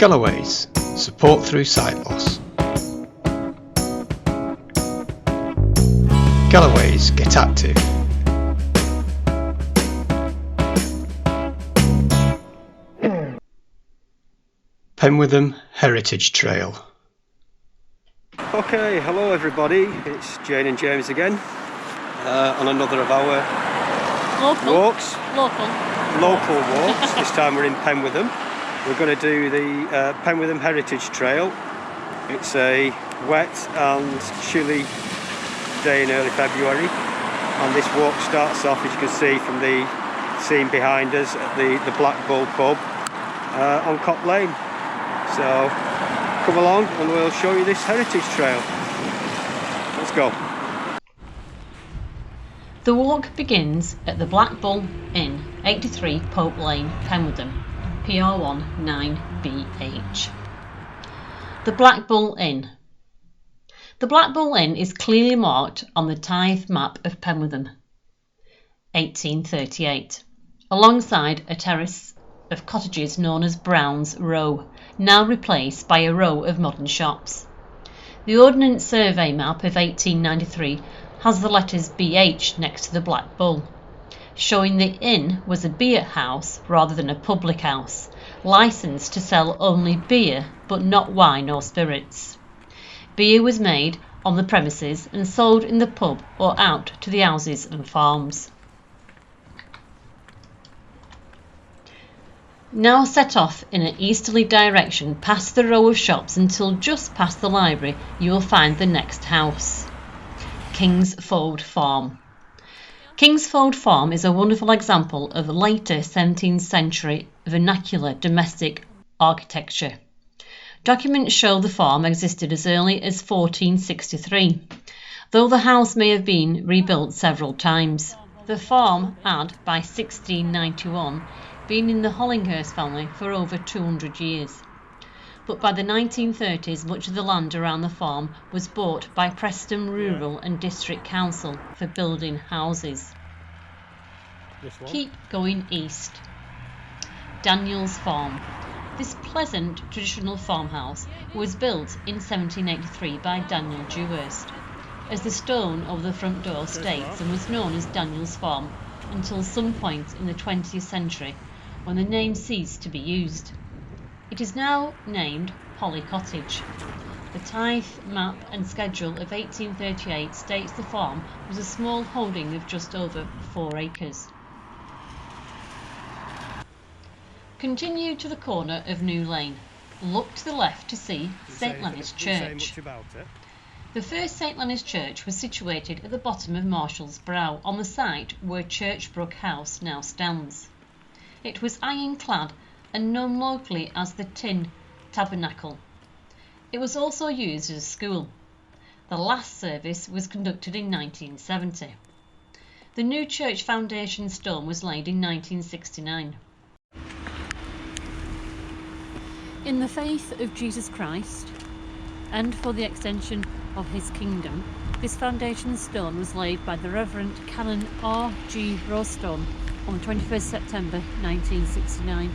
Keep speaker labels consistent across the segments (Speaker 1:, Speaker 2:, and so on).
Speaker 1: Galloway's, support through sight loss. Galloway's, get active. Penwortham Heritage Trail.
Speaker 2: Okay, hello everybody, it's Jayne and James again on another of our local walks. This time we're in Penwortham. We're going to do the Penwortham Heritage Trail. It's a wet and chilly day in early February, and this walk starts off, as you can see from the scene behind us, at the Black Bull pub on Cop Lane. So come along and we'll show you this heritage trail. Let's go.
Speaker 3: The walk begins at the Black Bull Inn, 83 Pope Lane, Penwortham, PR1 9BH. The Black Bull Inn. The Black Bull Inn is clearly marked on the tithe map of Penwortham, 1838, alongside a terrace of cottages known as Brown's Row, now replaced by a row of modern shops. The Ordnance Survey map of 1893 has the letters BH next to the Black Bull, showing the inn was a beer house rather than a public house, licensed to sell only beer but not wine or spirits. Beer was made on the premises and sold in the pub or out to the houses and farms. Now set off in an easterly direction past the row of shops until just past the library you will find the next house, Kingsfold Farm. Kingsfold Farm is a wonderful example of later 17th century vernacular domestic architecture. Documents show the farm existed as early as 1463, though the house may have been rebuilt several times. The farm had, by 1691, been in the Hollinghurst family for over 200 years. But by the 1930s, much of the land around the farm was bought by Preston Rural and District Council for building houses. Keep going east. Daniel's Farm. This pleasant traditional farmhouse was built in 1783 by Daniel Dewhurst, as the stone over the front door states, and was known as Daniel's Farm until some point in the 20th century, when the name ceased to be used. It is now named Holly Cottage. The tithe map and schedule of 1838 states the farm was a small holding of just over 4 acres. Continue to the corner of New Lane. Look to the left to see St Leonard's Church. The first St Leonard's Church was situated at the bottom of Marshall's Brow, on the site where Churchbrook House now stands. It was ironclad and known locally as the Tin Tabernacle. It was also used as a school. The last service was conducted in 1970. The new church foundation stone was laid in 1969. In the faith of Jesus Christ, and for the extension of his kingdom, this foundation stone was laid by the Reverend Canon R.G. Rostone on the 21st September 1969.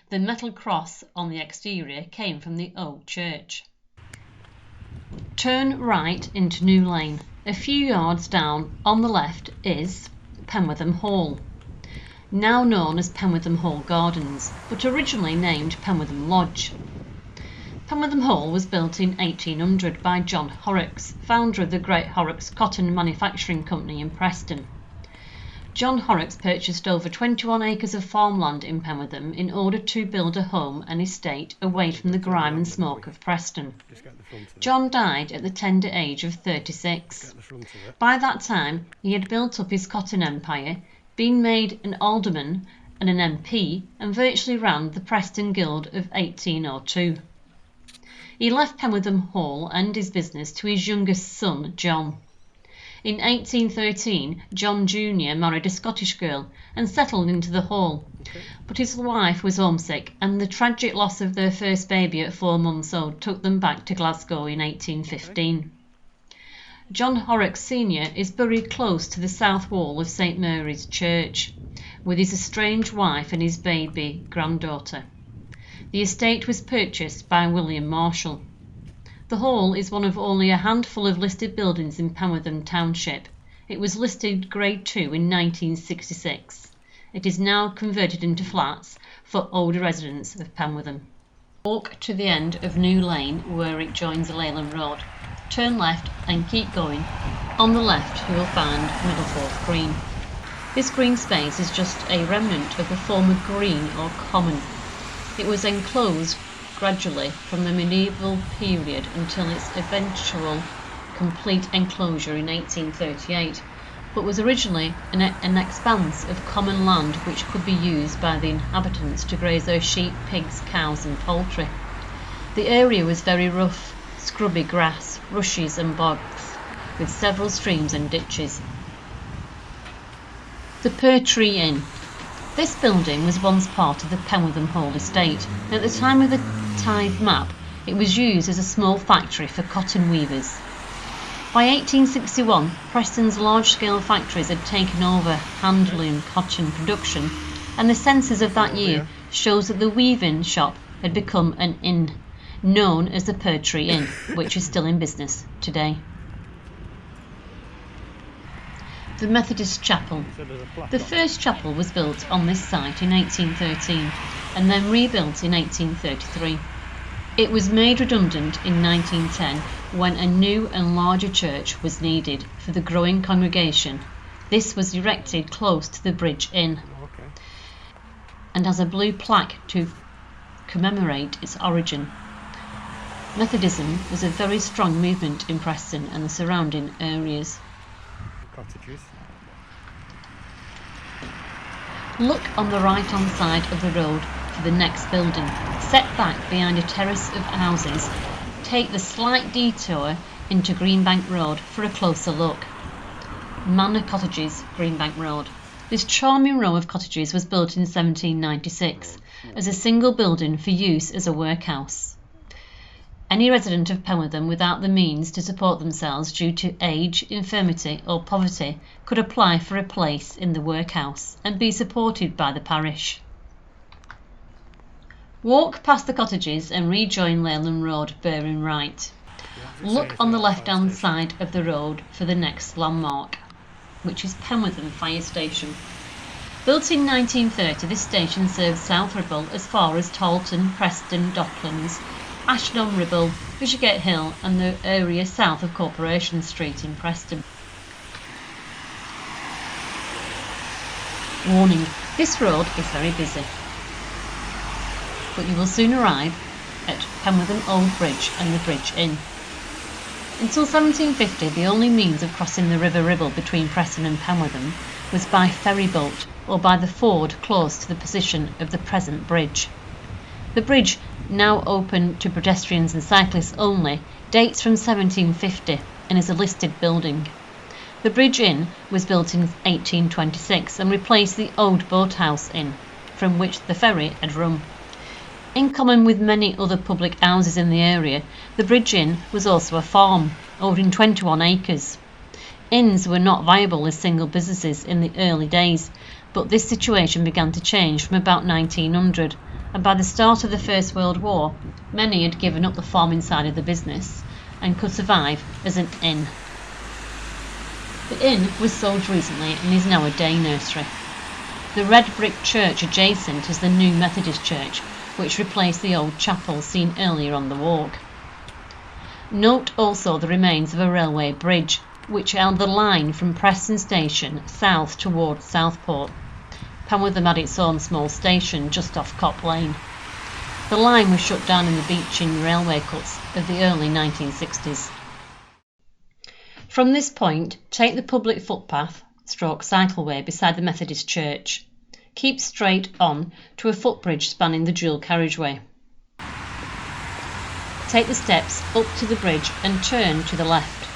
Speaker 3: The metal cross on the exterior came from the old church. Turn right into New Lane. A few yards down on the left is Penwortham Hall, now known as Penwortham Hall Gardens, but originally named Penwortham Lodge. Penwortham Hall was built in 1800 by John Horrocks, founder of the Great Horrocks Cotton Manufacturing Company in Preston. John Horrocks purchased over 21 acres of farmland in Penwortham in order to build a home and estate away from the grime and smoke of Preston. John died at the tender age of 36. By that time, he had built up his cotton empire, been made an alderman and an MP, and virtually ran the Preston Guild of 1802. He left Penwortham Hall and his business to his youngest son, John. In 1813, John Jr. married a Scottish girl and settled into the Hall, but his wife was homesick, and the tragic loss of their first baby at 4 months old took them back to Glasgow in 1815. John Horrocks Sr. is buried close to the south wall of St Mary's Church, with his estranged wife and his baby granddaughter. The estate was purchased by William Marshall. The Hall is one of only a handful of listed buildings in Penwortham Township. It was listed Grade 2 in 1966. It is now converted into flats for older residents of Penwortham. Walk to the end of New Lane where it joins Leyland Road. Turn left and keep going. On the left you will find Middleforth Green. This green space is just a remnant of the former green or common. It was enclosed gradually from the medieval period until its eventual complete enclosure in 1838, but was originally an expanse of common land which could be used by the inhabitants to graze their sheep, pigs, cows and poultry. The area was very rough, scrubby grass, rushes and bogs, with several streams and ditches. The Pear Tree Inn. This building was once part of the Penwortham Hall estate. At the time of the tithe map, it was used as a small factory for cotton weavers. By 1861, Preston's large-scale factories had taken over handling cotton production, and the census of that year shows that the weaving shop had become an inn, known as the Pear Tree Inn, which is still in business today. The Methodist Chapel. The first chapel was built on this site in 1813 and then rebuilt in 1833. It was made redundant in 1910 when a new and larger church was needed for the growing congregation. This was erected close to the Bridge Inn and has a blue plaque to commemorate its origin. Methodism was a very strong movement in Preston and the surrounding areas.
Speaker 2: Cottages.
Speaker 3: Look on the right hand side of the road for the next building. Set back behind a terrace of houses, take the slight detour into Greenbank Road for a closer look. Manor Cottages, Greenbank Road. This charming row of cottages was built in 1796 as a single building for use as a workhouse. Any resident of Penwortham without the means to support themselves due to age, infirmity or poverty could apply for a place in the workhouse and be supported by the parish. Walk past the cottages and rejoin Leyland Road, bearing right. Look on the left-hand side of the road for the next landmark, which is Penwortham Fire Station. Built in 1930, this station serves South Ribble as far as Taunton, Preston, Docklands, Ashton-on-Ribble, Bishopgate Hill and the area south of Corporation Street in Preston. Warning, this road is very busy, but you will soon arrive at Penwortham Old Bridge and the Bridge Inn. Until 1750, the only means of crossing the River Ribble between Preston and Penwortham was by ferry boat or by the ford close to the position of the present bridge. The bridge, now open to pedestrians and cyclists only, dates from 1750 and is a listed building. The Bridge Inn was built in 1826 and replaced the old Boathouse Inn, from which the ferry had run. In common with many other public houses in the area, the Bridge Inn was also a farm, holding 21 acres. Inns were not viable as single businesses in the early days, but this situation began to change from about 1900, and by the start of the First World War, many had given up the farming side of the business and could survive as an inn. The inn was sold recently and is now a day nursery. The red brick church adjacent is the new Methodist church, which replaced the old chapel seen earlier on the walk. Note also the remains of a railway bridge, which held the line from Preston Station south towards Southport. Penwortham had its own small station just off Cop Lane. The line was shut down in the beaching railway cuts of the early 1960s. From this point, take the public footpath / cycleway beside the Methodist church. Keep straight on to a footbridge spanning the dual carriageway. Take the steps up to the bridge and turn to the left.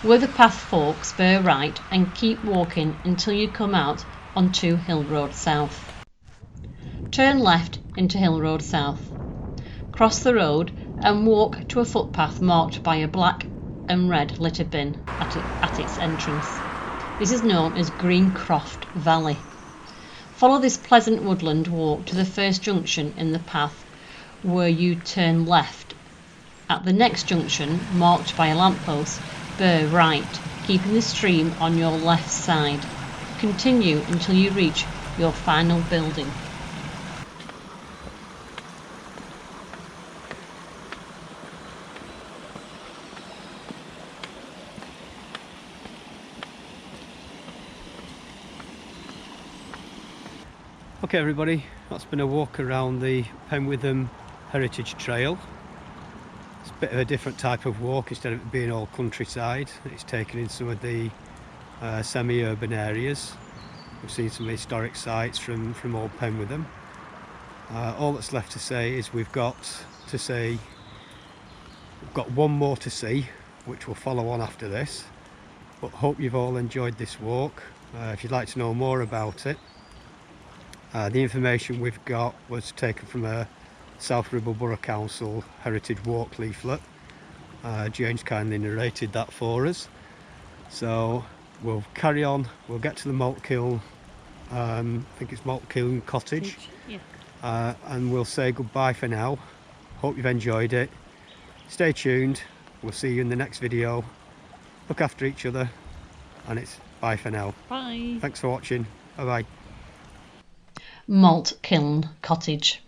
Speaker 3: Where the path forks, bear right and keep walking until you come out onto Hill Road South. Turn left into Hill Road South. Cross the road and walk to a footpath marked by a black and red litter bin at its entrance. This is known as Greencroft Valley. Follow this pleasant woodland walk to the first junction in the path, where you turn left. At the next junction, marked by a lamppost, bear right, keeping the stream on your left side. Continue until you reach your final building.
Speaker 2: Okay everybody, that's been a walk around the Penwortham Heritage Trail. It's a bit of a different type of walk. Instead of it being all countryside, it's taken in some of the semi-urban areas. We've seen some historic sites from old Penwortham. All that's left to say is we've got one more to see, which will follow on after this. But hope you've all enjoyed this walk. If you'd like to know more about it, the information we've got was taken from a South Ribble Borough Council Heritage Walk leaflet. Jayne's kindly narrated that for us. So we'll carry on, we'll get to the malt kiln, I think it's Malt Kiln Cottage, yeah. And we'll say goodbye for now. Hope you've enjoyed it. Stay tuned, we'll see you in the next video. Look after each other, and it's bye for now.
Speaker 3: Bye.
Speaker 2: Thanks for watching, bye bye.
Speaker 3: Malt Kiln Cottage.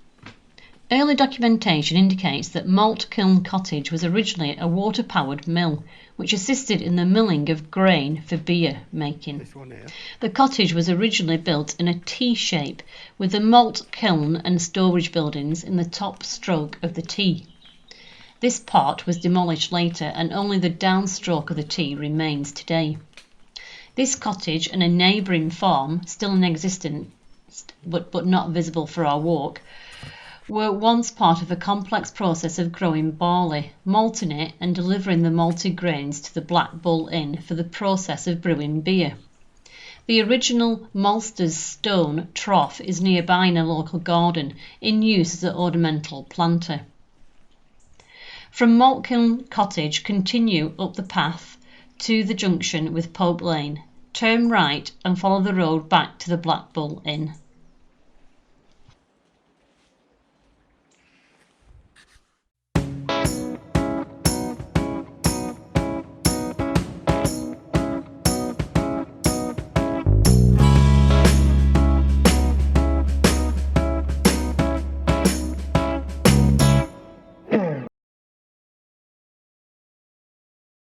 Speaker 3: Early documentation indicates that Malt Kiln Cottage was originally a water-powered mill, which assisted in the milling of grain for beer making.
Speaker 2: This one here.
Speaker 3: The cottage was originally built in a T shape, with the malt kiln and storage buildings in the top stroke of the T. This part was demolished later, and only the downstroke of the T remains today. This cottage and a neighbouring farm, still in existence, but not visible for our walk, were once part of a complex process of growing barley, malting it and delivering the malted grains to the Black Bull Inn for the process of brewing beer. The original maltster's stone trough is nearby in a local garden, in use as an ornamental planter. From Malt Kiln Cottage, continue up the path to the junction with Pope Lane, turn right and follow the road back to the Black Bull Inn.